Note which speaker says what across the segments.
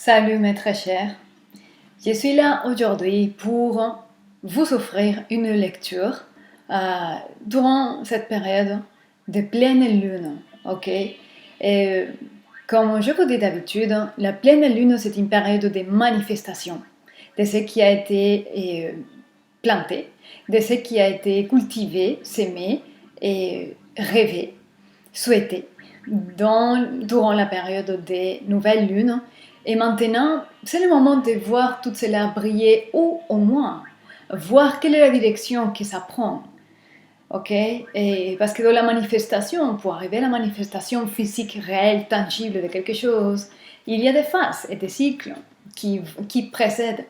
Speaker 1: Salut mes très chers, je suis là aujourd'hui pour vous offrir une lecture durant cette période de pleine lune, ok? Et comme je vous dis d'habitude, la pleine lune c'est une période de manifestation de ce qui a été planté, de ce qui a été cultivé, semé et rêvé, souhaité durant la période des nouvelles lunes. Et maintenant, c'est le moment de voir tout cela briller ou au moins voir quelle est la direction que ça prend. Ok? Et parce que dans la manifestation, pour arriver à la manifestation physique réelle, tangible de quelque chose, il y a des phases et des cycles qui précèdent,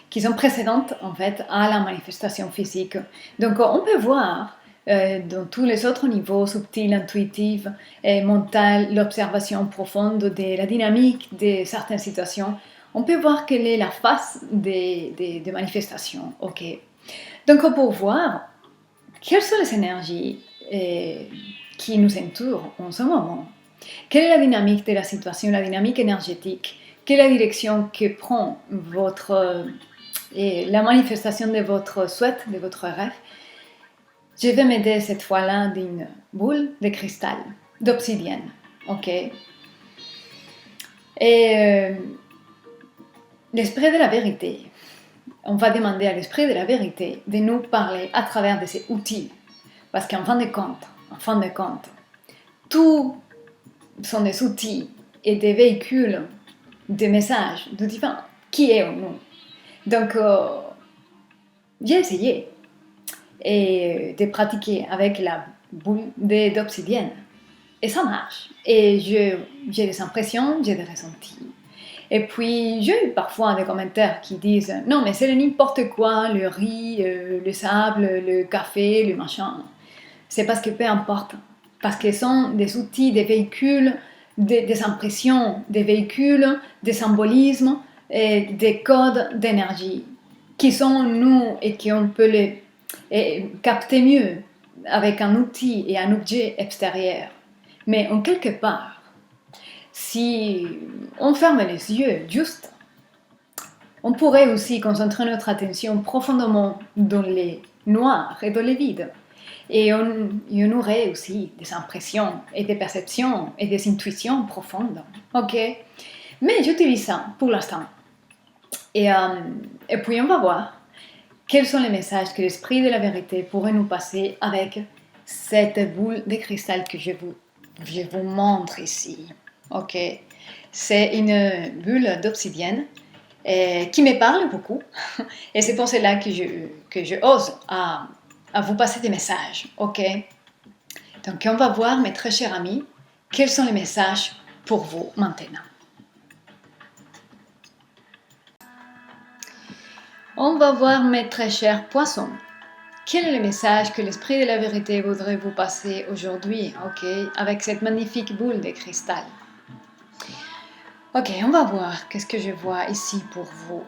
Speaker 1: qui sont précédentes en fait à la manifestation physique. Donc on peut voir dans tous les autres niveaux, subtils, intuitifs et mental, l'observation profonde de la dynamique de certaines situations, on peut voir quelle est la phase des manifestations. Ok. Donc pour voir quelles sont les énergies qui nous entourent en ce moment, quelle est la dynamique de la situation, la dynamique énergétique, quelle est la direction que prend la manifestation de votre souhait, de votre rêve. Je vais m'aider cette fois-là d'une boule de cristal, d'obsidienne, ok? Et l'esprit de la vérité, on va demander à l'esprit de la vérité de nous parler à travers de ces outils, parce qu'en fin de compte, tout sont des outils et des véhicules, des messages de divin qui est en nous. Donc, j'ai essayé de pratiquer avec la boule d'obsidienne. Et ça marche. Et j'ai des impressions, j'ai des ressentis. Et puis, j'ai eu parfois des commentaires qui disent « Non, mais c'est n'importe quoi, le riz, le sable, le café, le machin. » C'est parce que peu importe. Parce que ce sont des outils, des véhicules, des impressions, des véhicules, des symbolismes, et des codes d'énergie qui sont nous et qu'on peut les capter mieux avec un outil et un objet extérieur. Mais en quelque part, si on ferme les yeux juste, on pourrait aussi concentrer notre attention profondément dans les noirs et dans les vides. Et on aurait aussi des impressions et des perceptions et des intuitions profondes. Ok? Mais j'utilise ça pour l'instant. Et puis on va voir quels sont les messages que l'esprit de la vérité pourrait nous passer avec cette boule de cristal que je vous montre ici. Ok? C'est une bulle d'obsidienne qui me parle beaucoup. Et c'est pour cela que je ose à vous passer des messages. Ok? Donc on va voir, mes très chers amis, quels sont les messages pour vous maintenant. On va voir, mes très chers poissons, quel est le message que l'esprit de la vérité voudrait vous passer aujourd'hui, ok, avec cette magnifique boule de cristal. Ok, on va voir qu'est-ce que je vois ici pour vous.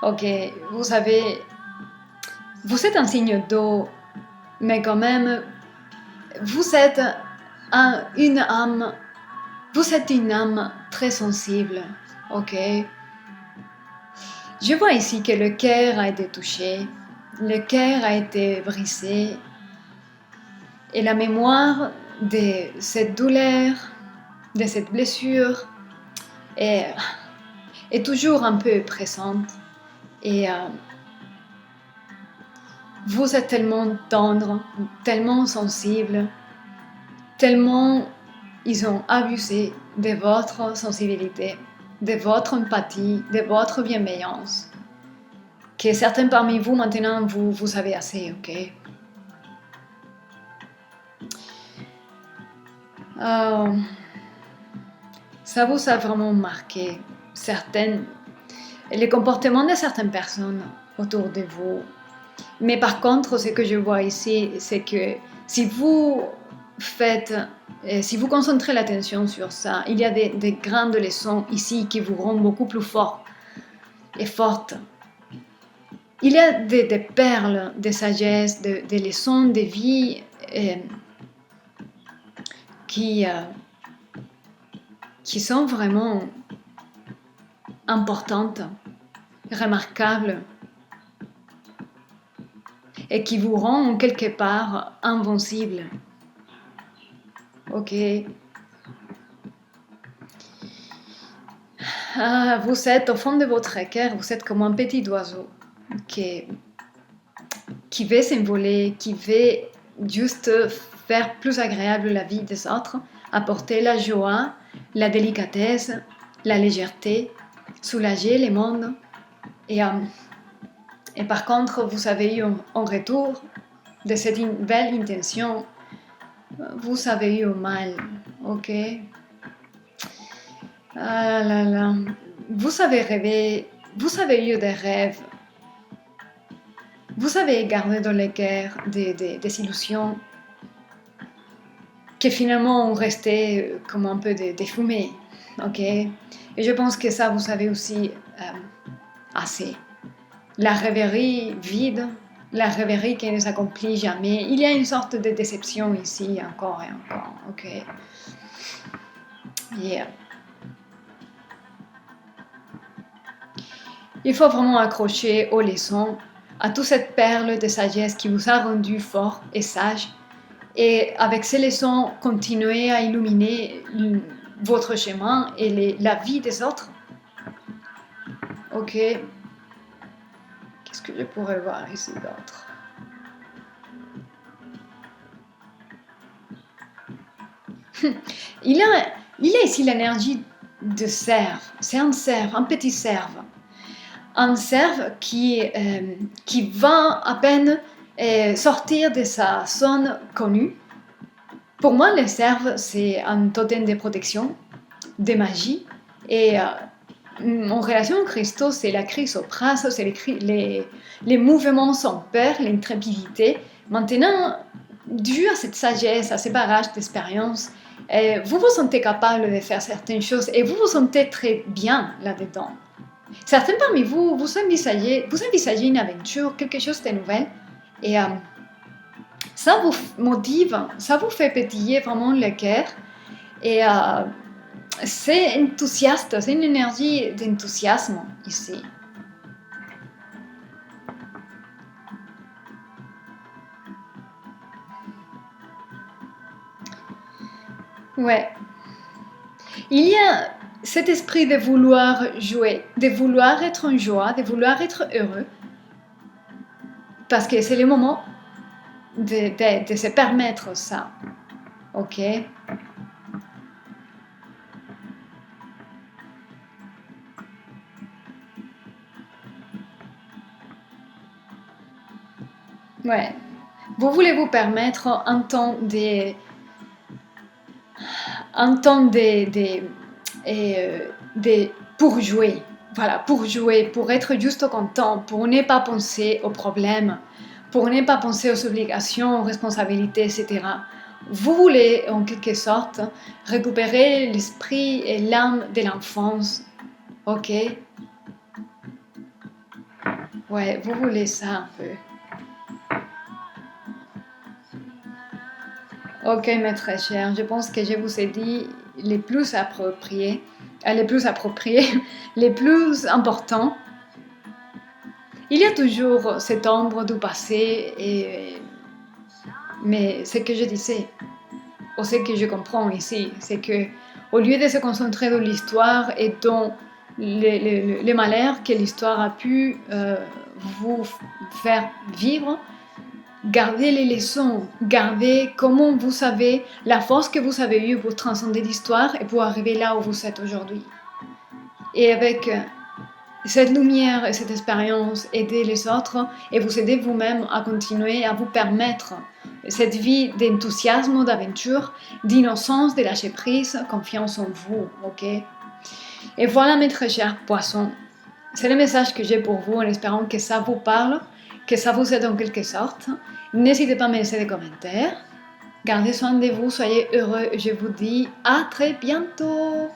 Speaker 1: Ok, vous savez, vous êtes un signe d'eau, mais quand même, vous êtes une âme très sensible, ok? Je vois ici que le cœur a été touché, le cœur a été brisé, et la mémoire de cette douleur, de cette blessure, est toujours un peu présente. Et vous êtes tellement tendre, tellement sensible, tellement ils ont abusé de votre sensibilité, de votre empathie, de votre bienveillance, que certains parmi vous maintenant vous savez assez, ok? Ça vous a vraiment marqué les comportements de certaines personnes autour de vous. Mais par contre, ce que je vois ici, c'est que si vous concentrez l'attention sur ça, il y a des grandes leçons ici qui vous rendent beaucoup plus fort et forte. Il y a des perles de sagesse, des leçons de vie qui sont vraiment importantes, remarquables, et qui vous rendent quelque part invincible. Ok. Vous êtes au fond de votre cœur, vous êtes comme un petit oiseau qui veut s'envoler, qui veut juste faire plus agréable la vie des autres, apporter la joie, la délicatesse, la légèreté, soulager le monde. Et par contre, vous avez eu en retour de cette belle intention, vous avez eu mal, ok? Ah là là, vous avez rêvé, vous avez eu des rêves, vous avez gardé dans le cœur des illusions qui finalement ont resté comme un peu des fumées, ok? Et je pense que ça, vous savez aussi assez. La rêverie vide, la rêverie qui ne s'accomplit jamais. Il y a une sorte de déception ici, encore et encore, ok? Yeah. Il faut vraiment accrocher aux leçons, à toute cette perle de sagesse qui vous a rendu fort et sage. Et avec ces leçons, continuez à illuminer votre chemin et la vie des autres. Ok. Qu'est-ce que je pourrais voir ici d'autre? Il y a ici l'énergie de cerf. C'est un cerf, un petit cerf. Un cerf qui va à peine sortir de sa zone connue. Pour moi, le cerf, c'est un totem de protection, de magie. Et en relation au Christo, c'est la chrysopras, c'est les mouvements sans peur, l'intrépidité. Maintenant, dû à cette sagesse, à ces barrages d'expérience, vous vous sentez capable de faire certaines choses et vous vous sentez très bien là-dedans. Certains parmi vous, vous envisagez une aventure, quelque chose de nouvel, et ça vous motive, ça vous fait pétiller vraiment le cœur, et c'est enthousiaste, c'est une énergie d'enthousiasme ici. Ouais. Il y a cet esprit de vouloir jouer, de vouloir être en joie, de vouloir être heureux, parce que c'est le moment de se permettre ça. Ok? Ouais. Vous voulez vous permettre un temps pour jouer. Voilà, pour jouer, pour être juste content, pour ne pas penser aux problèmes, pour ne pas penser aux obligations, aux responsabilités, etc. Vous voulez, en quelque sorte, récupérer l'esprit et l'âme de l'enfance. Ok? Ouais, vous voulez ça un peu. Ok, mes très chers, je pense que je vous ai dit les plus appropriés, les plus importants. Il y a toujours cette ombre du passé, mais ce que je disais, ou ce que je comprends ici, c'est que au lieu de se concentrer dans l'histoire et dans les malheurs que l'histoire a pu vous faire vivre, gardez les leçons, gardez comment vous avez la force que vous avez eue pour transcender l'histoire et pour arriver là où vous êtes aujourd'hui. Et avec cette lumière et cette expérience, aider les autres et vous aider vous-même à continuer à vous permettre cette vie d'enthousiasme, d'aventure, d'innocence, de lâcher prise, confiance en vous, ok? Et voilà mes très chers poissons, c'est le message que j'ai pour vous en espérant que ça vous parle, que ça vous aide en quelque sorte. N'hésitez pas à me laisser des commentaires. Gardez soin de vous, soyez heureux et je vous dis à très bientôt.